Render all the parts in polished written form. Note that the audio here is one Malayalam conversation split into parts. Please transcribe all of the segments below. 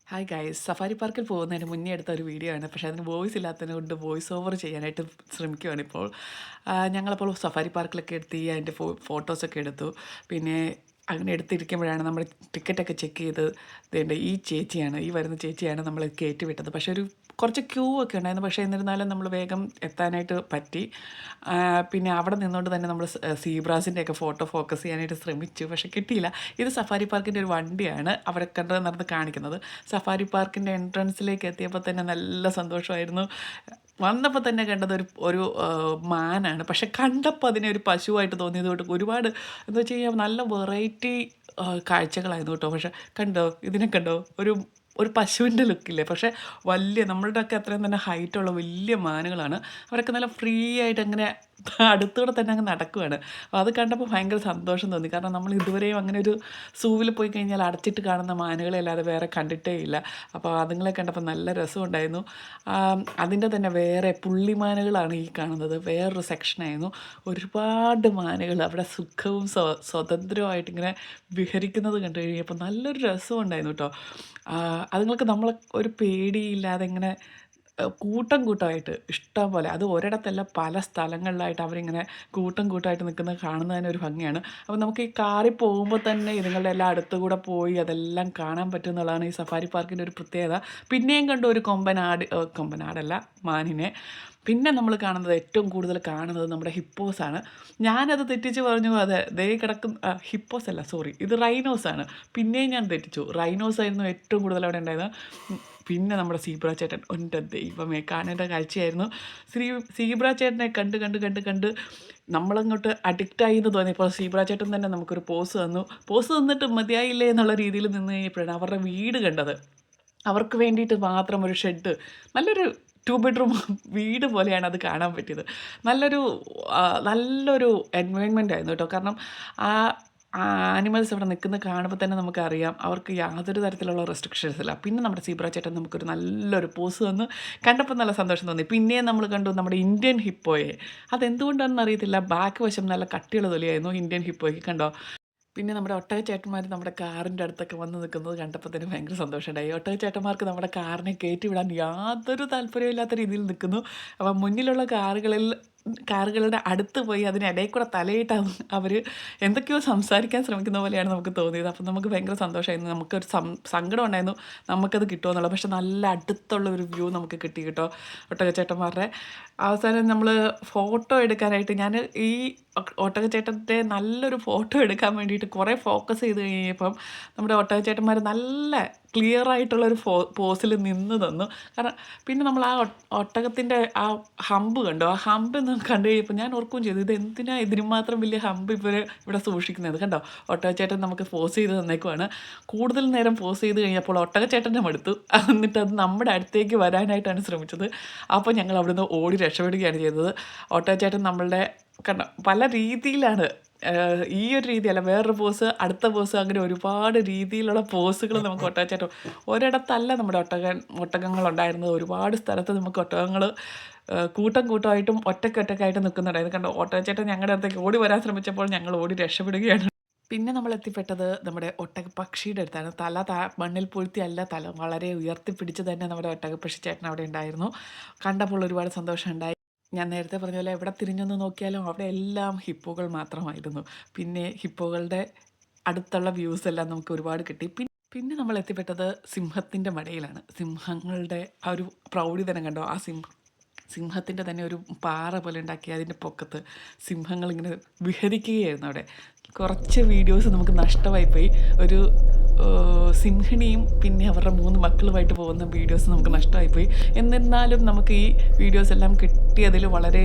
ഹായ് ഗൈസ്, സഫാരി പാർക്കിൽ പോകുന്നതിന് മുന്നേ എടുത്ത ഒരു വീഡിയോ ആണ്. പക്ഷേ അതിന് വോയിസ് ഇല്ലാത്തതിനെ കൊണ്ട് വോയിസ് ഓവർ ചെയ്യാനായിട്ട് ശ്രമിക്കുകയാണ് ഇപ്പോൾ. ഞങ്ങളപ്പോൾ സഫാരി പാർക്കിലൊക്കെ എത്തി അതിൻ്റെ ഫോട്ടോസൊക്കെ എടുത്തു. പിന്നെ അങ്ങനെ എടുത്തിരിക്കുമ്പോഴാണ് നമ്മൾ ടിക്കറ്റൊക്കെ ചെക്ക് ചെയ്ത് ഇതേണ്ട ഈ ചേച്ചിയാണ്, ഈ വരുന്ന ചേച്ചിയാണ് നമ്മളെ കയറ്റി വിട്ടത്. പക്ഷേ ഒരു കുറച്ച് ക്യൂ ഒക്കെ ഉണ്ടായിരുന്നു. പക്ഷേ എന്നിരുന്നാലും നമ്മൾ വേഗം എത്താനായിട്ട് പറ്റി. പിന്നെ അവിടെ നിന്നുകൊണ്ട് തന്നെ നമ്മൾ സീബ്രാസിൻ്റെയൊക്കെ ഫോട്ടോ ഫോക്കസ് ചെയ്യാനായിട്ട് ശ്രമിച്ചു. പക്ഷേ കിട്ടിയില്ല. ഇത് സഫാരി പാർക്കിൻ്റെ ഒരു വണ്ടിയാണ് അവിടെ നടന്ന് കാണിക്കുന്നത്. സഫാരി പാർക്കിൻ്റെ എൻട്രൻസിലേക്ക് എത്തിയപ്പോൾ തന്നെ നല്ല സന്തോഷമായിരുന്നു. വന്നപ്പോൾ തന്നെ കണ്ടത് ഒരു ഒരു മാനാണ്. പക്ഷെ കണ്ടപ്പോൾ അതിനെ ഒരു പശുവായിട്ട് തോന്നിയത് കൊണ്ട് ഒരുപാട് എന്താ വെച്ച് കഴിഞ്ഞാൽ നല്ല വെറൈറ്റി കാഴ്ചകളായിരുന്നു കേട്ടോ. പക്ഷെ കണ്ടോ, ഇതിനെ കണ്ടോ, ഒരു ഒരു പശുവിൻ്റെ ലുക്കില്ലേ, പക്ഷേ വലിയ നമ്മളുടെയൊക്കെ അത്രയും തന്നെ ഹൈറ്റുള്ള വലിയ മാനുകളാണ്. അവരൊക്കെ നല്ല ഫ്രീ ആയിട്ട് അങ്ങനെ അടുത്തൂടെ തന്നെ അങ്ങ് നടക്കുകയാണ്. അപ്പോൾ അത് കണ്ടപ്പോൾ ഭയങ്കര സന്തോഷം തോന്നി. കാരണം നമ്മൾ ഇതുവരെയും അങ്ങനെ ഒരു സൂവിൽ പോയി കഴിഞ്ഞാൽ അടച്ചിട്ട് കാണുന്ന മാനുകളെ അല്ലാതെ വേറെ കണ്ടിട്ടേ ഇല്ല. അപ്പോൾ അതുങ്ങളെ കണ്ടപ്പോൾ നല്ല രസമുണ്ടായിരുന്നു. അതിൻ്റെ തന്നെ വേറെ പുള്ളിമാനുകളാണ് ഈ കാണുന്നത്, വേറൊരു സെക്ഷനായിരുന്നു. ഒരുപാട് മാനുകൾ അവിടെ സുഖവും സ്വതന്ത്രമായിട്ടിങ്ങനെ വിഹരിക്കുന്നത് കണ്ടു കഴിഞ്ഞപ്പോൾ നല്ലൊരു രസമുണ്ടായിരുന്നു കേട്ടോ. അതുങ്ങൾക്ക് നമ്മളെ ഒരു പേടിയില്ലാതെ ഇങ്ങനെ കൂട്ടം കൂട്ടമായിട്ട് ഇഷ്ടം പോലെ, അത് ഒരിടത്തല്ല പല സ്ഥലങ്ങളിലായിട്ട് അവരിങ്ങനെ കൂട്ടം കൂട്ടമായിട്ട് നിൽക്കുന്നത് കാണുന്നതിന് ഒരു ഭംഗിയാണ്. അപ്പോൾ നമുക്ക് ഈ കാറിൽ പോകുമ്പോൾ തന്നെ ഇതുങ്ങളുടെ എല്ലാം അടുത്തുകൂടെ പോയി അതെല്ലാം കാണാൻ പറ്റും എന്നുള്ളതാണ് ഈ സഫാരി പാർക്കിൻ്റെ ഒരു പ്രത്യേകത. പിന്നെയും കണ്ടു ഒരു കൊമ്പനാടല്ല, മാനിനെ. പിന്നെ നമ്മൾ കാണുന്നത്, ഏറ്റവും കൂടുതൽ കാണുന്നത് നമ്മുടെ ഹിപ്പോസാണ്. ഞാനത് തെറ്റിച്ച് പറഞ്ഞു, അതെ ദേ കിടക്കുന്ന ഹിപ്പോസ് അല്ല, സോറി, ഇത് റൈനോസാണ്. പിന്നെയും ഞാൻ തെറ്റിച്ചു, റൈനോസായിരുന്നു ഏറ്റവും കൂടുതൽ അവിടെ ഉണ്ടായത്. പിന്നെ നമ്മുടെ സീബ്ര ചേട്ടൻ, എൻ്റെ ദൈവമേ, കാണേണ്ട കാഴ്ചയായിരുന്നു. സീബ്ര ചേട്ടനെ കണ്ട് കണ്ട് കണ്ട് കണ്ട് നമ്മളങ്ങോട്ട് അഡിക്റ്റായി എന്ന് തോന്നിയപ്പോൾ സീബ്ര ചേട്ടൻ തന്നെ നമുക്കൊരു പോസ് തന്നിട്ട് മതിയായില്ലേ എന്നുള്ള രീതിയിൽ നിന്ന് കഴിഞ്ഞപ്പോഴാണ് അവരുടെ വീട് കണ്ടത്. അവർക്ക് വേണ്ടിയിട്ട് മാത്രം ഒരു ഷെഡ്, നല്ലൊരു 2 ബെഡ്റൂം വീട് പോലെയാണ് അത് കാണാൻ പറ്റിയത്. നല്ലൊരു നല്ലൊരു എൻവയോൺമെൻ്റ് ആയിരുന്നു കേട്ടോ. കാരണം ആ ആനിമൽസ് അവിടെ നിൽക്കുന്നത് കാണുമ്പോൾ തന്നെ നമുക്കറിയാം അവർക്ക് യാതൊരു തരത്തിലുള്ള റെസ്ട്രിക്ഷൻസ് ഇല്ല. പിന്നെ നമ്മുടെ സീബ്ര ചേട്ടൻ നമുക്കൊരു നല്ലൊരു പോസ് തന്നു. കണ്ടപ്പോൾ നല്ല സന്തോഷം തോന്നി. പിന്നെയും നമ്മൾ കണ്ടു നമ്മുടെ ഇന്ത്യൻ ഹിപ്പോയെ. അതെന്തുകൊണ്ടാണെന്ന് അറിയത്തില്ല, ബാക്ക് വശം നല്ല കട്ടിയുള്ള തൊലിയായിരുന്നു ഇന്ത്യൻ ഹിപ്പോയ്ക്ക്, കണ്ടോ. പിന്നെ നമ്മുടെ ഒട്ടകച്ചേട്ടന്മാർ നമ്മുടെ കാറിൻ്റെ അടുത്തൊക്കെ വന്ന് നിൽക്കുന്നത് കണ്ടപ്പോൾ തന്നെ ഭയങ്കര സന്തോഷമുണ്ടായി. ഒട്ടകച്ചേട്ടന്മാർക്ക് നമ്മുടെ കാറിനെ കയറ്റി വിടാൻ യാതൊരു താല്പര്യമില്ലാത്ത രീതിയിൽ നിൽക്കുന്നു. അപ്പം മുന്നിലുള്ള കാറുകളുടെ അടുത്ത് പോയി അതിനിടയിൽ കൂടെ തലയിട്ടാണ് അവർ എന്തൊക്കെയോ സംസാരിക്കാൻ ശ്രമിക്കുന്ന പോലെയാണ് നമുക്ക് തോന്നിയത്. അപ്പം നമുക്ക് ഭയങ്കര സന്തോഷമായിരുന്നു. നമുക്കൊരു സങ്കടം ഉണ്ടായിരുന്നു നമുക്കത് കിട്ടുമെന്നുള്ളത്. പക്ഷെ നല്ല അടുത്തുള്ള ഒരു വ്യൂ നമുക്ക് കിട്ടി കേട്ടോ ഒട്ടകച്ചേട്ടന്മാരുടെ. അവസാനം നമ്മൾ ഫോട്ടോ എടുക്കാനായിട്ട് ഞാൻ ഈ ഒട്ടകച്ചേട്ടൻ്റെ നല്ലൊരു ഫോട്ടോ എടുക്കാൻ വേണ്ടിയിട്ട് കുറേ ഫോക്കസ് ചെയ്ത് കഴിഞ്ഞപ്പം നമ്മുടെ ഒട്ടകച്ചേട്ടന്മാർ നല്ല ക്ലിയർ ആയിട്ടുള്ളൊരു പോസിൽ നിന്ന് തന്നു. കാരണം പിന്നെ നമ്മൾ ആ ഒട്ടകത്തിൻ്റെ ആ ഹമ്പ് കണ്ടു. ആ ഹമ്പ് കണ്ടു കഴിഞ്ഞപ്പോൾ ഞാൻ ഓർക്കുകയും ചെയ്തു, ഇത് എന്തിനാണ് ഇതിന് മാത്രം വലിയ ഹമ്പ് ഇവിടെ സൂക്ഷിക്കുന്നത്. കണ്ടോ, ഒട്ടകച്ചേട്ടൻ നമുക്ക് പോസ് ചെയ്ത് തന്നേക്കുവാണ്. കൂടുതൽ നേരം പോസ് ചെയ്ത് കഴിഞ്ഞപ്പോൾ ഒട്ടകച്ചേട്ടൻ്റെ മടുത്തു. എന്നിട്ട് അത് നമ്മുടെ അടുത്തേക്ക് വരാനായിട്ടാണ് ശ്രമിച്ചത്. അപ്പോൾ ഞങ്ങൾ അവിടുന്ന് ഓടി രക്ഷപ്പെടുകയാണ് ചെയ്തത്. ഒട്ടകച്ചേട്ടൻ നമ്മളുടെ കണ്ടോ പല രീതിയിലാണ്, ഈ ഒരു രീതിയല്ല, വേറൊരു പോസ്, അടുത്ത പോസ്, അങ്ങനെ ഒരുപാട് രീതിയിലുള്ള പോസുകൾ നമുക്ക് ഒട്ടകച്ചേട്ടൻ. ഒരിടത്തല്ല നമ്മുടെ ഒട്ടകങ്ങളുണ്ടായിരുന്നത്, ഒരുപാട് സ്ഥലത്ത് നമുക്ക് ഒട്ടകങ്ങൾ കൂട്ടം കൂട്ടമായിട്ടും ഒറ്റയ്ക്കായിട്ടും നിൽക്കുന്നുണ്ടായിരുന്നു. കണ്ടോ, ഒട്ടകച്ചേട്ടൻ ഞങ്ങളുടെ അടുത്തേക്ക് ഓടി വരാൻ ശ്രമിച്ചപ്പോൾ ഞങ്ങൾ ഓടി രക്ഷപ്പെടുകയാണ്. പിന്നെ നമ്മൾ എത്തിപ്പെട്ടത് നമ്മുടെ ഒട്ടകപ്പക്ഷിയുടെ അടുത്താണ്. തല മണ്ണിൽ പൂഴ്ത്തിയല്ല, തല വളരെ ഉയർത്തിപ്പിടിച്ച് തന്നെ നമ്മുടെ ഒട്ടകപ്പക്ഷി ചേട്ടൻ അവിടെ ഉണ്ടായിരുന്നു. കണ്ടപ്പോൾ ഒരുപാട് സന്തോഷമുണ്ടായി. ഞാൻ നേരത്തെ പറഞ്ഞ പോലെ എവിടെ തിരിഞ്ഞൊന്ന് നോക്കിയാലും അവിടെ എല്ലാം ഹിപ്പോകൾ മാത്രമായിരുന്നു. പിന്നെ ഹിപ്പോകളുടെ അടുത്തുള്ള വ്യൂസ് എല്ലാം നമുക്ക് ഒരുപാട് കിട്ടി. പിന്നെ നമ്മൾ എത്തിപ്പെട്ടത് സിംഹത്തിൻ്റെ മടയിലാണ്. സിംഹങ്ങളുടെ ആ ഒരു പ്രൗഢി തന്നെ കണ്ടോ. ആ സിംഹത്തിൻ്റെ തന്നെ ഒരു പാറ പോലെ ഉണ്ടാക്കി അതിൻ്റെ പൊക്കത്ത് സിംഹങ്ങളിങ്ങനെ വിഹരിക്കുകയായിരുന്നു അവിടെ. കുറച്ച് വീഡിയോസ് നമുക്ക് നഷ്ടമായിപ്പോയി. ഒരു സിംഹിണിയും പിന്നെ അവരുടെ 3 മക്കളുമായിട്ട് പോകുന്ന വീഡിയോസ് നമുക്ക് നഷ്ടമായിപ്പോയി. എന്നിരുന്നാലും നമുക്ക് ഈ വീഡിയോസ് എല്ലാം കിട്ടിയതിൽ വളരെ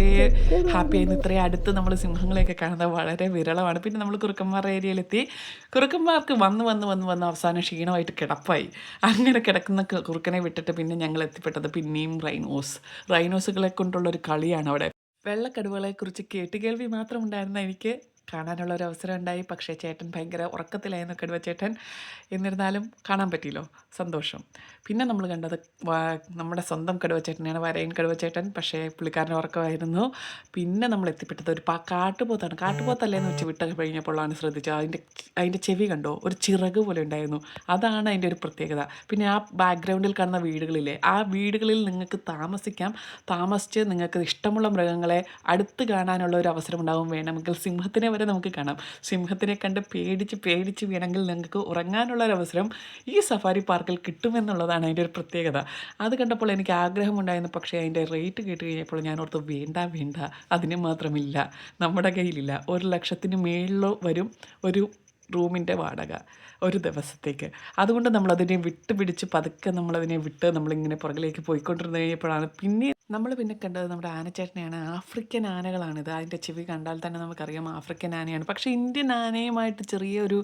ഹാപ്പിയായിരുന്നു. ഇത്രയും അടുത്ത് നമ്മൾ സിംഹങ്ങളെയൊക്കെ കാണുന്നത് വളരെ വിരളമാണ്. പിന്നെ നമ്മൾ കുറുക്കന്മാർ ഏരിയയിലെത്തി. കുറുക്കന്മാർക്ക് വന്ന് അവസാനം ക്ഷീണമായിട്ട് കിടപ്പായി. അങ്ങനെ കിടക്കുന്ന കുറുക്കനെ വിട്ടിട്ട് പിന്നെ ഞങ്ങൾ എത്തിപ്പെട്ടത് പിന്നെയും റൈനോസുകളെ കൊണ്ടുള്ളൊരു കളിയാണ് അവിടെ. വെള്ളക്കടുവകളെക്കുറിച്ച് കേട്ടുകേൾവി മാത്രം ഉണ്ടായിരുന്ന എനിക്ക് കാണാനുള്ള ഒരു അവസരം ഉണ്ടായി. പക്ഷേ ചേട്ടൻ ഭയങ്കര ഉറക്കത്തിലായിരുന്നു കടുവ ചേട്ടൻ. എന്നിരുന്നാലും കാണാൻ പറ്റിയല്ലോ, സന്തോഷം. പിന്നെ നമ്മൾ കണ്ടത് വാ നമ്മുടെ സ്വന്തം കടുവ ചേട്ടനെയാണ്, വരയൻ കടുവ ചേട്ടൻ. പക്ഷേ പുള്ളിക്കാരൻ ഉറക്കമായിരുന്നു. പിന്നെ നമ്മൾ എത്തിപ്പെട്ടത് ഒരു കാട്ടുപോത്താണ്. കാട്ടുപോത്തല്ലേന്ന് വെച്ച് വിട്ട് കഴിഞ്ഞപ്പോഴാണ് ശ്രദ്ധിച്ചത്. അതിൻ്റെ ചെവി കണ്ടോ? ഒരു ചിറക് പോലെ ഉണ്ടായിരുന്നു. അതാണ് അതിൻ്റെ ഒരു പ്രത്യേകത. പിന്നെ ആ ബാക്ക്ഗ്രൗണ്ടിൽ കാണുന്ന വീടുകളില്ലേ, ആ വീടുകളിൽ നിങ്ങൾക്ക് താമസിക്കാം. താമസിച്ച് നിങ്ങൾക്ക് ഇഷ്ടമുള്ള മൃഗങ്ങളെ അടുത്ത് കാണാനുള്ള ഒരു അവസരം ഉണ്ടാവും. വേണമെങ്കിൽ സിംഹത്തിനെ വരെ നമുക്ക് കാണാം. സിംഹത്തിനെ കണ്ട് പേടിച്ച് പേടിച്ച് വേണമെങ്കിൽ നിങ്ങൾക്ക് ഉറങ്ങാനുള്ള ഒരു അവസരം ഈ സഫാരി പാർക്കിൽ കിട്ടുമെന്നുള്ളതാണ് അതിൻ്റെ ഒരു പ്രത്യേകത. അത് കണ്ടപ്പോൾ എനിക്ക് ആഗ്രഹമുണ്ടായിരുന്നു. പക്ഷേ അതിൻ്റെ റേറ്റ് കേട്ട് കഴിഞ്ഞപ്പോൾ ഞാൻ ഓർത്തു, വേണ്ട വേണ്ട, അതിന് മാത്രമില്ല, നമ്മുടെ കയ്യിലില്ല. 1,00,000-ന് മേളിൽ വരും ഒരു റൂമിൻ്റെ വാടക ഒരു ദിവസത്തേക്ക്. അതുകൊണ്ട് നമ്മളതിനെ വിട്ട് പിടിച്ച് പതുക്കെ നമ്മളതിനെ വിട്ട് നമ്മളിങ്ങനെ പുറകിലേക്ക് പോയിക്കൊണ്ടിരുന്ന് കഴിഞ്ഞപ്പോഴാണ് പിന്നെ കണ്ടത് നമ്മുടെ ആനച്ചേട്ടനെയാണ്. ആഫ്രിക്കൻ ആനകളാണിത്. അതിൻ്റെ ചെവി കണ്ടാൽ തന്നെ നമുക്കറിയാം ആഫ്രിക്കൻ ആനയാണ്. പക്ഷേ ഇന്ത്യൻ ആനയുമായിട്ട് ചെറിയൊരു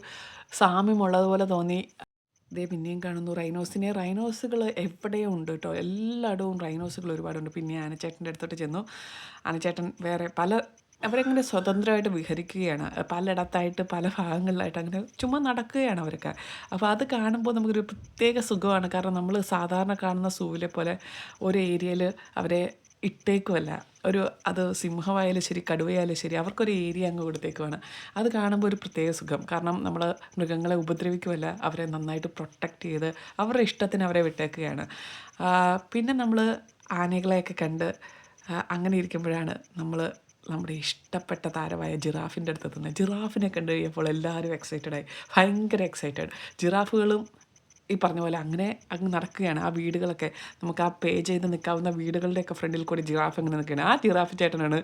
സാമ്യമുള്ളതുപോലെ തോന്നി. ദേ പിന്നെയും കാണുന്നു റൈനോസിനെ. റൈനോസുകൾ എവിടെയോ ഉണ്ട് കേട്ടോ, എല്ലായിടവും റൈനോസുകൾ ഒരുപാടുണ്ട്. പിന്നെ ആനച്ചേട്ടൻ്റെ അടുത്തോട്ട് ചെന്നു. ആനച്ചേട്ടൻ വേറെ അവരങ്ങനെ സ്വതന്ത്രമായിട്ട് വിഹരിക്കുകയാണ്. പലയിടത്തായിട്ട് പല ഭാഗങ്ങളിലായിട്ട് അങ്ങനെ ചുമ്മാ നടക്കുകയാണ് അവരൊക്കെ. അപ്പോൾ അത് കാണുമ്പോൾ നമുക്കൊരു പ്രത്യേക സുഖമാണ്. കാരണം നമ്മൾ സാധാരണ കാണുന്ന സൂവിലെ പോലെ ഒരു ഏരിയയിൽ അവരെ ഇട്ടേക്കുമല്ല. അത് സിംഹമായാലും ശരി, കടുവയായാലും ശരി, അവർക്കൊരു ഏരിയ അങ്ങ് കൊടുത്തേക്കുവാണ്. അത് കാണുമ്പോൾ ഒരു പ്രത്യേക സുഖം. കാരണം നമ്മൾ മൃഗങ്ങളെ ഉപദ്രവിക്കുമല്ല, അവരെ നന്നായിട്ട് പ്രൊട്ടക്റ്റ് ചെയ്ത് അവരുടെ ഇഷ്ടത്തിന് അവരെ വിട്ടേക്കുകയാണ്. പിന്നെ നമ്മൾ ആനകളെയൊക്കെ കണ്ട് അങ്ങനെ ഇരിക്കുമ്പോഴാണ് നമ്മുടെ ഇഷ്ടപ്പെട്ട താരമായ ജിറാഫിൻ്റെ അടുത്തെത്തുന്നത്. ജിറാഫിനെ കണ്ട് കഴിഞ്ഞപ്പോൾ എല്ലാവരും എക്സൈറ്റഡായി, ഭയങ്കര എക്സൈറ്റഡ്. ജിറാഫുകളും ഈ പറഞ്ഞ പോലെ അങ്ങ് നടക്കുകയാണ്. ആ വീടുകളൊക്കെ നമുക്ക് ആ പേ ചെയ്ത് നിൽക്കാവുന്ന വീടുകളുടെയൊക്കെ ഫ്രണ്ടിൽ കൂടി ജിറാഫ് അങ്ങനെ നിൽക്കുകയാണ്. ആ ജിറാഫ് ചേട്ടനാണ്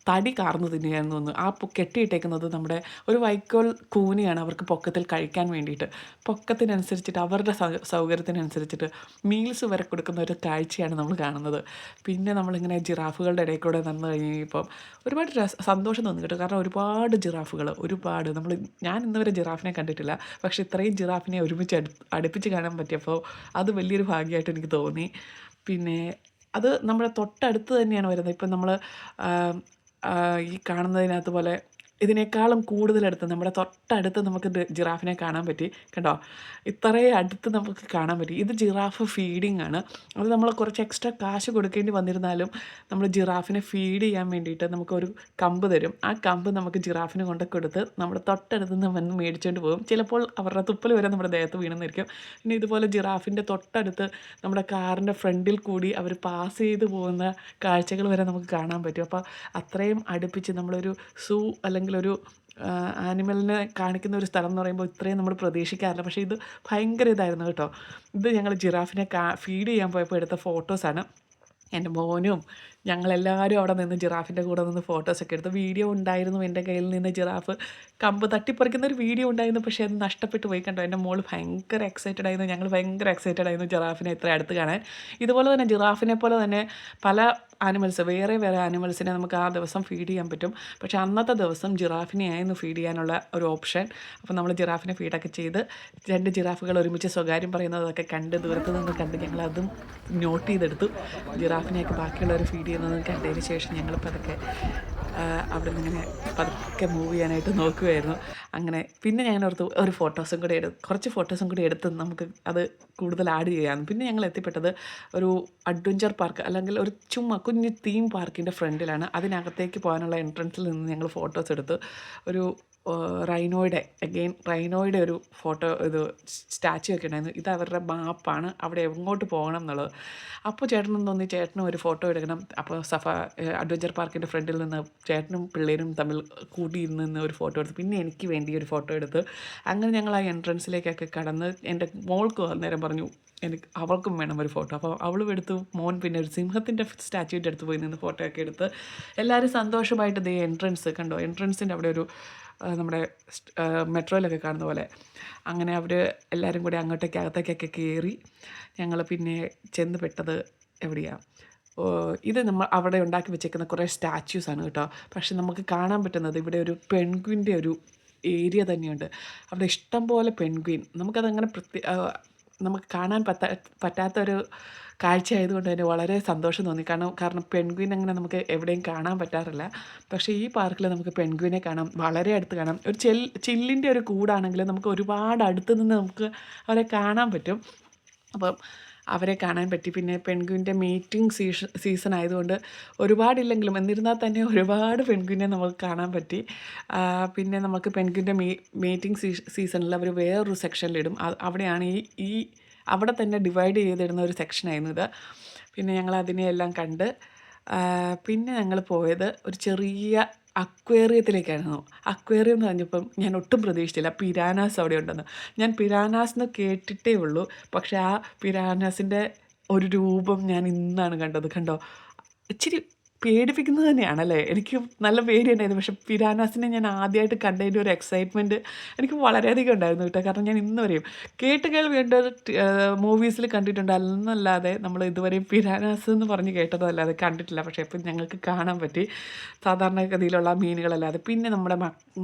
തടി കാർന്നു തിന്നുകയെന്ന് തോന്നുന്നു. കെട്ടിയിട്ടേക്കുന്നത് നമ്മുടെ ഒരു വൈക്കോൽ കൂനിയാണ് അവർക്ക് പൊക്കത്തിൽ കഴിക്കാൻ വേണ്ടിയിട്ട്. പൊക്കത്തിനനുസരിച്ചിട്ട് അവരുടെ സൗകര്യത്തിനനുസരിച്ചിട്ട് മീൽസ് വരെ കൊടുക്കുന്ന ഒരു കാഴ്ചയാണ് നമ്മൾ കാണുന്നത്. പിന്നെ നമ്മളിങ്ങനെ ജിറാഫുകളുടെ ഇടയിൽ കൂടെ നടന്നു കഴിഞ്ഞപ്പോൾ ഒരുപാട് സന്തോഷം തോന്നി കേട്ടോ. കാരണം ഒരുപാട് ജിറാഫുകൾ, ഞാൻ ഇന്നുവരെ ജിറാഫിനെ കണ്ടിട്ടില്ല. പക്ഷേ ഇത്രയും ജിറാഫിനെ ഒരുമിച്ച് അടുപ്പിച്ച് കാണാൻ പറ്റിയപ്പോൾ അത് വലിയൊരു ഭാഗ്യമായിട്ട് എനിക്ക് തോന്നി. പിന്നെ അത് നമ്മുടെ തൊട്ടടുത്ത് തന്നെയാണ് വരുന്നത്. ഇപ്പം നമ്മൾ ഈ കാണുന്നതിനകത്ത് പോലെ ഇതിനേക്കാളും കൂടുതലടുത്ത് നമ്മുടെ തൊട്ടടുത്ത് നമുക്ക് ജിറാഫിനെ കാണാൻ പറ്റി. കണ്ടോ, ഇത്രയും അടുത്ത് നമുക്ക് കാണാൻ പറ്റി. ഇത് ജിറാഫ് ഫീഡിങ് ആണ്. അത് നമ്മൾ കുറച്ച് എക്സ്ട്രാ കാശ് കൊടുക്കേണ്ടി വന്നിരുന്നാലും നമ്മൾ ജിറാഫിനെ ഫീഡ് ചെയ്യാൻ വേണ്ടിയിട്ട് നമുക്കൊരു കമ്പ് തരും. ആ കമ്പ് നമുക്ക് ജിറാഫിന് കൊണ്ട് കൊടുത്ത് നമ്മുടെ തൊട്ടടുത്ത് നിന്ന് വന്ന് മേടിച്ചുകൊണ്ട് പോകും. ചിലപ്പോൾ അവരുടെ തുപ്പൽ വരെ നമ്മുടെ ദേഹത്ത് വീണെന്നിരിക്കും. പിന്നെ ഇതുപോലെ ജിറാഫിൻ്റെ തൊട്ടടുത്ത് നമ്മുടെ കാറിൻ്റെ ഫ്രണ്ടിൽ കൂടി അവർ പാസ് ചെയ്ത് പോകുന്ന കാഴ്ചകൾ വരെ നമുക്ക് കാണാൻ പറ്റും. അപ്പോൾ അത്രയും അടുപ്പിച്ച് നമ്മളൊരു അല്ലെങ്കിൽ ഒരു ആനിമലിനെ കാണിക്കുന്ന ഒരു സ്ഥലം എന്ന് പറയുമ്പോൾ ഇത്രയും നമ്മൾ പ്രതീക്ഷിക്കാറില്ല. പക്ഷേ ഇത് ഭയങ്കര ഇതായിരുന്നു കേട്ടോ. ഇത് ഞങ്ങൾ ജിറാഫിനെ ഫീഡ് ചെയ്യാൻ പോയപ്പോൾ എടുത്ത ഫോട്ടോസാണ്. എൻ്റെ മോനും ഞങ്ങളെല്ലാവരും അവിടെ നിന്ന് ജിറാഫിൻ്റെ കൂടെ നിന്ന് ഫോട്ടോസൊക്കെ എടുത്തു. വീഡിയോ ഉണ്ടായിരുന്നു എൻ്റെ കയ്യിൽ നിന്ന് ജിറാഫ് കമ്പ് തട്ടിപ്പറിക്കുന്ന ഒരു വീഡിയോ ഉണ്ടായിരുന്നു. പക്ഷേ അത് നഷ്ടപ്പെട്ടു പോയി. കണ്ടോ, എൻ്റെ മോൾ ഭയങ്കര എക്സൈറ്റഡ് ആയിരുന്നു. ഞങ്ങൾ ഭയങ്കര എക്സൈറ്റഡ് ആയിരുന്നു ജിറാഫിനെ ഇത്ര അടുത്ത് കാണാൻ. ഇതുപോലെ തന്നെ ജിറാഫിനെ പോലെ തന്നെ പല വേറെ ആനിമൽസിനെ നമുക്ക് ആ ദിവസം ഫീഡ് ചെയ്യാൻ പറ്റും. പക്ഷേ അന്നത്തെ ദിവസം ജിറാഫിനെയായിരുന്നു ഫീഡ് ചെയ്യാനുള്ള ഒരു ഓപ്ഷൻ. അപ്പോൾ നമ്മൾ ജിറാഫിനെ ഫീഡൊക്കെ ചെയ്ത് 2 ജിറാഫുകൾ ഒരുമിച്ച് സ്വകാര്യം പറയുന്നതൊക്കെ കണ്ട് ദൂരത്ത് നിന്ന് കണ്ട് ഞങ്ങളതും നോട്ട് ചെയ്തെടുത്തു. ജിറാഫിനെയൊക്കെ ബാക്കിയുള്ളവർ ഫീഡ് ചെയ്യുന്നത് കണ്ടതിന് ശേഷം ഞങ്ങൾ അവിടെ നിന്ന് ഇങ്ങനെ പതുക്കെ മൂവ് ചെയ്യാനായിട്ട് നോക്കുമായിരുന്നു. അങ്ങനെ പിന്നെ ഞാൻ ഓർത്തു കുറച്ച് ഫോട്ടോസും കൂടി എടുത്ത് നമുക്ക് അത് കൂടുതൽ ആഡ് ചെയ്യാം. പിന്നെ ഞങ്ങൾ എത്തിപ്പെട്ടത് ഒരു അഡ്വഞ്ചർ പാർക്ക്, അല്ലെങ്കിൽ ഒരു കുഞ്ഞ് തീം പാർക്കിൻ്റെ ഫ്രണ്ടിലാണ്. അതിനകത്തേക്ക് പോകാനുള്ള എൻട്രൻസിൽ നിന്ന് ഞങ്ങൾ ഫോട്ടോസ് എടുത്ത് ഒരു റൈനോയുടെ ഒരു സ്റ്റാച്ചു ഒക്കെ ഉണ്ടായിരുന്നു. ഇത് അവരുടെ മാപ്പാണ്, അവിടെ എങ്ങോട്ട് പോകണം എന്നുള്ളത്. അപ്പോൾ ചേട്ടനും തോന്നി ചേട്ടനും ഒരു ഫോട്ടോ എടുക്കണം. അപ്പോൾ അഡ്വഞ്ചർ പാർക്കിൻ്റെ ഫ്രണ്ടിൽ നിന്ന് ചേട്ടനും പിള്ളേരും തമ്മിൽ കൂടിയിരുന്ന് ഒരു ഫോട്ടോ എടുത്തു. പിന്നെ എനിക്ക് വേണ്ടി ഒരു ഫോട്ടോ എടുത്ത് അങ്ങനെ ഞങ്ങൾ ആ എൻട്രൻസിലേക്കൊക്കെ കടന്ന് എൻ്റെ മോൾക്ക് അന്നേരം പറഞ്ഞു അവൾക്കും വേണം ഒരു ഫോട്ടോ. അപ്പോൾ അവളും എടുത്തു. മോൻ പിന്നെ ഒരു സിംഹത്തിൻ്റെ സ്റ്റാച്യൂൻ്റെ അടുത്ത് പോയി നിന്ന് ഫോട്ടോ ഒക്കെ എടുത്ത് എല്ലാവരും സന്തോഷമായിട്ട് എൻട്രൻസ് കണ്ടോ, എൻട്രൻസിൻ്റെ അവിടെ ഒരു നമ്മുടെ മെട്രോയിലൊക്കെ കാണുന്ന പോലെ അങ്ങനെ അവർ എല്ലാവരും കൂടി അകത്തേക്കൊക്കെ കയറി. ഞങ്ങൾ പിന്നെ ചെന്ന് പെട്ടത് എവിടെയാണ്, ഇത് നമ്മൾ അവിടെ ഉണ്ടാക്കി വെച്ചേക്കുന്ന കുറേ സ്റ്റാച്യൂസാണ് കേട്ടോ. പക്ഷെ നമുക്ക് കാണാൻ പറ്റുന്നത് ഇവിടെ ഒരു പെൻഗ്വിൻ്റെ ഒരു ഏരിയ തന്നെയുണ്ട്. അവിടെ ഇഷ്ടം പോലെ പെൻഗ്വിൻ. നമുക്കതങ്ങനെ നമുക്ക് കാണാൻ പറ്റാത്തൊരു കാഴ്ച ആയതുകൊണ്ട് തന്നെ വളരെ സന്തോഷം തോന്നി. കാരണം പെൻഗ്വിൻ അങ്ങനെ നമുക്ക് എവിടെയും കാണാൻ പറ്റാറില്ല. പക്ഷേ ഈ പാർക്കിൽ നമുക്ക് പെൻഗ്വിനെ കാണാം, വളരെ അടുത്ത് കാണാം. ഒരു ചില്ലിൻ്റെ ഒരു കൂടാണെങ്കിലും നമുക്ക് ഒരുപാട് അടുത്ത് നിന്ന് നമുക്ക് അവരെ കാണാൻ പറ്റും. അപ്പം അവരെ കാണാൻ പറ്റി. പിന്നെ പെൻഗ്വിൻ്റെ മീറ്റിംഗ് സീസൺ ആയതുകൊണ്ട് ഒരുപാടില്ലെങ്കിലും എന്നിരുന്നാൽ തന്നെ ഒരുപാട് പെൻഗ്വിനെ നമുക്ക് കാണാൻ പറ്റി. പിന്നെ നമുക്ക് പെൻഗ്വിൻ്റെ മീറ്റിംഗ് സീസണിൽ അവർ വേറൊരു സെക്ഷനിലിടും. അവിടെയാണ് ഈ അവിടെ തന്നെ ഡിവൈഡ് ചെയ്തിടുന്ന ഒരു സെക്ഷനായിരുന്നു ഇത്. പിന്നെ ഞങ്ങൾ അതിനെയെല്ലാം കണ്ട് പിന്നെ ഞങ്ങൾ പോയത് ഒരു ചെറിയ അക്വേറിയത്തിലേക്കായിരുന്നു. അക്വേറിയം എന്ന് പറഞ്ഞപ്പം ഞാൻ ഒട്ടും പ്രതീക്ഷിച്ചില്ല പിരാനാസ് അവിടെ ഉണ്ടെന്ന്. ഞാൻ പിരാനാസ് എന്ന് കേട്ടിട്ടേ ഉള്ളൂ. പക്ഷേ ആ പിരാനാസിൻ്റെ ഒരു രൂപം ഞാൻ ഇന്നാണ് കണ്ടത്. കണ്ടോ, ഇച്ചിരി പേടിപ്പിക്കുന്നത് തന്നെയാണല്ലേ. എനിക്ക് നല്ല പേടിയുണ്ടായിരുന്നു. പക്ഷേ പിരാനാസിനെ ഞാൻ ആദ്യമായിട്ട് കണ്ടതിൻ്റെ ഒരു എക്സൈറ്റ്മെൻറ്റ് എനിക്ക് വളരെയധികം ഉണ്ടായിരുന്നു കേട്ടോ. കാരണം ഞാൻ ഇന്ന് വരെയും കേൾവിയുണ്ട്, മൂവീസിൽ കണ്ടിട്ടുണ്ട്, എന്നല്ലാതെ നമ്മൾ ഇതുവരെയും പിരാനാസ് എന്ന് പറഞ്ഞ് കേട്ടതല്ലാതെ കണ്ടിട്ടില്ല. പക്ഷേ ഇപ്പം ഞങ്ങൾക്ക് കാണാൻ പറ്റി സാധാരണഗതിയിലുള്ള മീനുകളല്ലാതെ. പിന്നെ നമ്മുടെ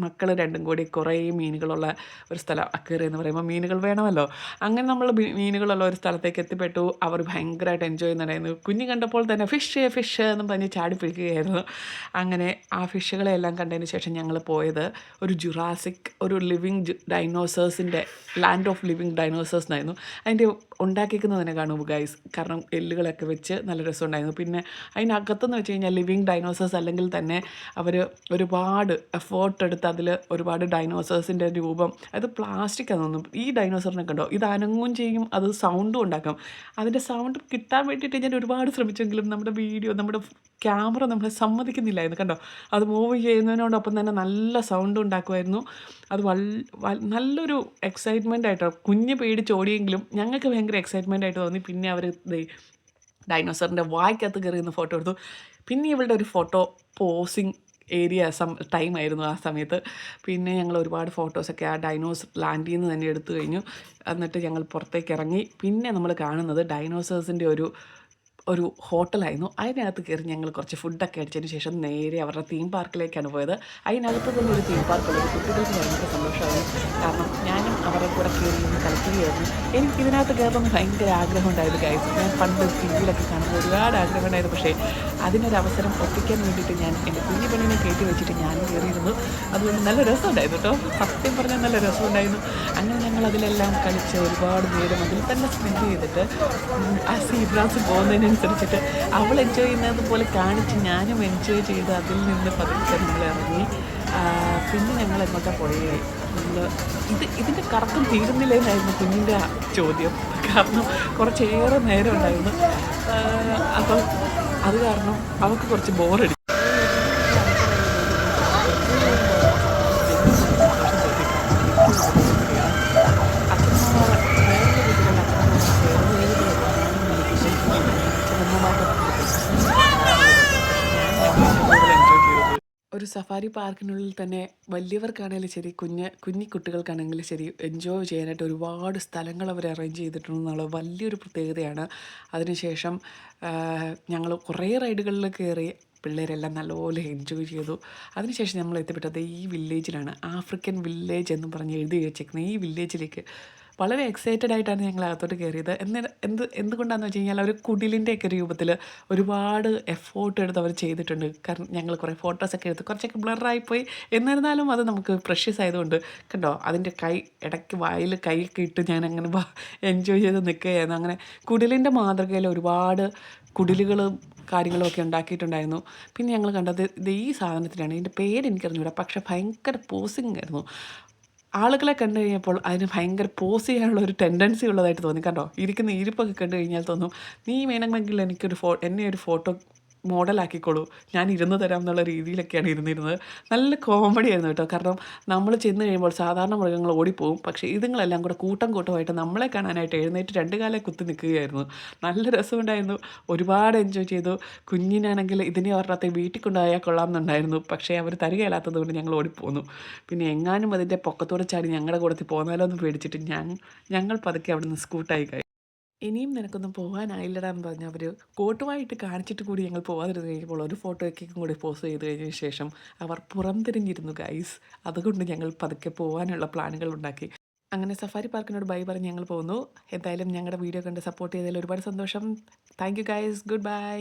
മക്കൾ രണ്ടും കൂടി കുറേ മീനുകളുള്ള ഒരു സ്ഥലം, അക്വേറിയം എന്ന് പറയുമ്പോൾ മീനുകൾ വേണമല്ലോ. അങ്ങനെ നമ്മൾ മീനുകളുള്ള ഒരു സ്ഥലത്തേക്ക് എത്തിപ്പെട്ടു. അവർ ഭയങ്കരമായിട്ട് എൻജോയ് ചെയ്യുന്നുണ്ടായിരുന്നു. കുഞ്ഞ് കണ്ടപ്പോൾ തന്നെ ഫിഷ് ഫിഷ് എന്നും പറഞ്ഞ് ചാടിപ്പിടിക്കുകയായിരുന്നു. അങ്ങനെ ആ ഫിഷുകളെല്ലാം കണ്ടതിന് ശേഷം ഞങ്ങൾ പോയത് ഒരു ഒരു ലിവിങ് ഡൈനോസേഴ്സിൻ്റെ ലാൻഡ് ഓഫ് ലിവിങ് ഡൈനോസേഴ്സ് എന്നായിരുന്നു. അതിൻ്റെ ഉണ്ടാക്കിയിരിക്കുന്നത് തന്നെ കാണും ഗൈസ്. കാരണം എല്ലുകളൊക്കെ വെച്ച് നല്ല രസമുണ്ടായിരുന്നു. പിന്നെ അതിനകത്തെന്ന് വെച്ച് കഴിഞ്ഞാൽ ലിവിങ് ഡൈനോസേഴ്സ് അല്ലെങ്കിൽ തന്നെ അവർ ഒരുപാട് എഫേർട്ട് എടുത്ത് അതിൽ ഒരുപാട് ഡൈനോസേഴ്സിൻ്റെ രൂപം, അത് പ്ലാസ്റ്റിക് ആണെന്നൊന്നും. ഈ ഡൈനോസറിനെ കണ്ടോ, ഇത് അനങ്ങും ചെയ്യും, അത് സൗണ്ടും ഉണ്ടാക്കും. അതിൻ്റെ സൗണ്ട് കിട്ടാൻ വേണ്ടിയിട്ട് ഞാൻ ഒരുപാട് ശ്രമിച്ചെങ്കിലും നമ്മുടെ ക്യാമറ നമ്മളെ സമ്മതിക്കുന്നില്ലായിരുന്നു. കണ്ടോ, അത് മൂവ് ചെയ്യുന്നതിനോടൊപ്പം തന്നെ നല്ല സൗണ്ട് ഉണ്ടാക്കുമായിരുന്നു. അത് നല്ലൊരു എക്സൈറ്റ്മെൻ്റ് ആയിട്ടോ. കുഞ്ഞ് പേടിച്ചോടിയെങ്കിലും ഞങ്ങൾക്ക് ഭയങ്കര എക്സൈറ്റ്മെൻ്റ് ആയിട്ട് തോന്നി. പിന്നെ അവർ ഡൈനോസറിൻ്റെ വായ്ക്കകത്ത് കയറിയുന്ന ഫോട്ടോ എടുത്തു. പിന്നെ ഇവളുടെ ഒരു ഫോട്ടോ പോസിങ് ഏരിയ ടൈമായിരുന്നു ആ സമയത്ത്. പിന്നെ ഞങ്ങൾ ഒരുപാട് ഫോട്ടോസൊക്കെ ആ ഡൈനോസ് ലാൻഡിൽ നിന്ന് തന്നെ എടുത്തു കഴിഞ്ഞു. എന്നിട്ട് ഞങ്ങൾ പുറത്തേക്ക് ഇറങ്ങി. പിന്നെ നമ്മൾ കാണുന്നത് ഡൈനോസേഴ്സിൻ്റെ ഒരു ഹോട്ടലായിരുന്നു. അതിനകത്ത് കയറി ഞങ്ങൾ കുറച്ച് ഫുഡൊക്കെ അടിച്ചതിന് ശേഷം നേരെ അവരുടെ തീം പാർക്കിലേക്കാണ് പോയത്. അതിനകത്ത് തന്നെ ഒരു തീം പാർക്കുള്ളത് കുട്ടികൾക്ക് ഭയങ്കര സന്തോഷമായിരുന്നു. കാരണം ഞാനും അവരെ കൂടെ കയറി നിന്ന് കളിക്കുകയായിരുന്നു. എനിക്ക് ഇതിനകത്ത് കയറുന്ന ഭയങ്കര ആഗ്രഹം ഉണ്ടായിരുന്നു ഗൈസ്. ഞാൻ പണ്ട് ടി വിയിലൊക്കെ കാണുമ്പോൾ ഒരുപാട് ആഗ്രഹം ഉണ്ടായിരുന്നു. പക്ഷേ അതിനൊരവസരം ഒപ്പിക്കാൻ വേണ്ടിയിട്ട് ഞാൻ എൻ്റെ കുഞ്ഞു പെണ്ണിനെ കയറ്റി വെച്ചിട്ട് ഞാനും കയറിയിരുന്നു. അതുകൊണ്ട് നല്ല രസമുണ്ടായിരുന്നു കേട്ടോ. സത്യം പറഞ്ഞാൽ നല്ല രസമുണ്ടായിരുന്നു. അങ്ങനെ ഞങ്ങൾ അതിലെല്ലാം കളിച്ച് ഒരുപാട് നേരം അതിൽ തന്നെ സ്പെൻഡ് ചെയ്തിട്ട് ആ സീബ്രാസ് പോകുന്നതിനനുസരിച്ചിട്ട് അവൾ എൻജോയ് ചെയ്യുന്നത് പോലെ കാണിച്ച് ഞാനും എൻജോയ് ചെയ്ത് അതിൽ നിന്ന് പതുക്കെ നമ്മൾ ഇറങ്ങി. പിന്നെ ഞങ്ങൾ എങ്ങോട്ടാണ് പോയി, ഇതിൻ്റെ കറക്കം തീരുന്നില്ലെന്നായിരുന്നു കുഞ്ഞിൻ്റെ ചോദ്യം. കാരണം കുറച്ചേറെ നേരം ഉണ്ടായിരുന്നു. അപ്പം അത് കാരണം അവൾക്ക് കുറച്ച് ബോറടി. ഒരു സഫാരി പാർക്കിനുള്ളിൽ തന്നെ വലിയവർക്കാണെങ്കിലും ശരി, കുഞ്ഞി കുട്ടികൾക്കാണെങ്കിലും ശരി എൻജോയ് ചെയ്യാനായിട്ട് ഒരുപാട് സ്ഥലങ്ങൾ അവർ അറേഞ്ച് ചെയ്തിട്ടുണ്ടെന്നുള്ള വലിയൊരു പ്രത്യേകതയാണ്. അതിനുശേഷം ഞങ്ങൾ കുറേ റൈഡുകളിൽ കയറി പിള്ളേരെല്ലാം നല്ലപോലെ എൻജോയ് ചെയ്തു. അതിനുശേഷം നമ്മൾ എത്തിപ്പെട്ടത് ഈ വില്ലേജിലാണ്. ആഫ്രിക്കൻ വില്ലേജ് എന്ന് പറഞ്ഞ് എഴുതി വെച്ചേക്കുന്നത് ഈ വില്ലേജിലേക്ക്. വളരെ എക്സൈറ്റഡ് ആയിട്ടാണ് ഞങ്ങൾ അകത്തോട്ട് കയറിയത്. എന്തുകൊണ്ടാണെന്ന് വെച്ച് കഴിഞ്ഞാൽ അവർ കുടിലിൻ്റെയൊക്കെ രൂപത്തിൽ ഒരുപാട് എഫേർട്ട് എടുത്ത് അവർ ചെയ്തിട്ടുണ്ട്. കാരണം ഞങ്ങൾ കുറേ ഫോട്ടോസൊക്കെ എടുത്ത് കുറച്ചൊക്കെ ബ്ലറായിപ്പോയി. എന്നിരുന്നാലും അത് നമുക്ക് പ്രഷ്യസ് ആയതുകൊണ്ട് കണ്ടോ, അതിൻ്റെ ഇടയ്ക്ക് വായിൽ കൈയൊക്കെ ഇട്ട് ഞാൻ അങ്ങനെ എൻജോയ് ചെയ്ത് നിൽക്കുകയായിരുന്നു. അങ്ങനെ കുടിലിൻ്റെ മാതൃകയിൽ ഒരുപാട് കുടിലുകളും കാര്യങ്ങളും ഒക്കെ ഉണ്ടാക്കിയിട്ടുണ്ടായിരുന്നു. പിന്നെ ഞങ്ങൾ കണ്ടത് ഈ സാധനത്തിനാണ്. ഇതിൻ്റെ പേര് എനിക്കറിഞ്ഞൂടാ, പക്ഷേ ഭയങ്കര പോസിങ് ആയിരുന്നു. ആളുകളെ കണ്ടു കഴിഞ്ഞപ്പോൾ അതിന് ഭയങ്കര പോസ് ചെയ്യാനുള്ള ഒരു ടെൻഡൻസി ഉള്ളതായിട്ട് തോന്നി. കണ്ടോ, ഇരിക്കുന്ന ഇരിപ്പൊക്കെ കണ്ടു കഴിഞ്ഞാൽ തോന്നും നീ വേണമെങ്കിൽ എന്നെ ഒരു ഫോട്ടോ മോഡലാക്കിക്കോളൂ, ഞാൻ ഇരുന്ന് തരാം എന്നുള്ള രീതിയിലൊക്കെയാണ് ഇരുന്നിരുന്നത്. നല്ല കോമഡി ആയിരുന്നു കേട്ടോ. കാരണം നമ്മൾ ചെന്ന് കഴിയുമ്പോൾ സാധാരണ മൃഗങ്ങൾ ഓടിപ്പോവും. പക്ഷേ ഇതുങ്ങളെല്ലാം കൂടെ കൂട്ടമായിട്ട് നമ്മളെ കാണാനായിട്ട് എഴുന്നേറ്റ് രണ്ട് കാലേ കുത്തി നിൽക്കുകയായിരുന്നു. നല്ല രസമുണ്ടായിരുന്നു. ഒരുപാട് എൻജോയ് ചെയ്തു. കുഞ്ഞിനാണെങ്കിൽ ഇതിനെ ഒരെണ്ണത്തെ വീട്ടിൽ കൊണ്ടുപോയാൽ കൊള്ളാമെന്നുണ്ടായിരുന്നു. പക്ഷേ അവർ തരികയില്ലാത്തത് കൊണ്ട് ഞങ്ങൾ ഓടിപ്പോന്നു. പിന്നെ എങ്ങാനും അതിൻ്റെ പൊക്കത്തോടെ ചാടി ഞങ്ങളുടെ കൂടത്തിൽ പോന്നാലോ എന്ന് പേടിച്ചിട്ട് ഞങ്ങൾ പതുക്കെ അവിടെ നിന്ന് സ്കൂട്ടായി കഴിഞ്ഞു. ഇനിയും നിനക്കൊന്നും പോകാനായില്ലടാ എന്ന് പറഞ്ഞ് അവർ കോട്ടുമായിട്ട് കാണിച്ചിട്ട് കൂടി ഞങ്ങൾ പോകാതിരുന്ന് കഴിഞ്ഞപ്പോൾ ഒരു ഫോട്ടോയ്ക്കും കൂടി പോസ്റ്റ് ചെയ്ത് കഴിഞ്ഞതിന് ശേഷം അവർ പുറംതിരിഞ്ഞിരുന്നു ഗൈസ്. അതുകൊണ്ട് ഞങ്ങൾ പതുക്കെ പോകാനുള്ള പ്ലാനുകൾ ഉണ്ടാക്കി. അങ്ങനെ സഫാരി പാർക്കിനോട് ബൈ പറഞ്ഞ് ഞങ്ങൾ പോകുന്നു. എന്തായാലും ഞങ്ങളുടെ വീഡിയോ കണ്ട് സപ്പോർട്ട് ചെയ്തതിൽ ഒരുപാട് സന്തോഷം. Thank you guys. Good bye.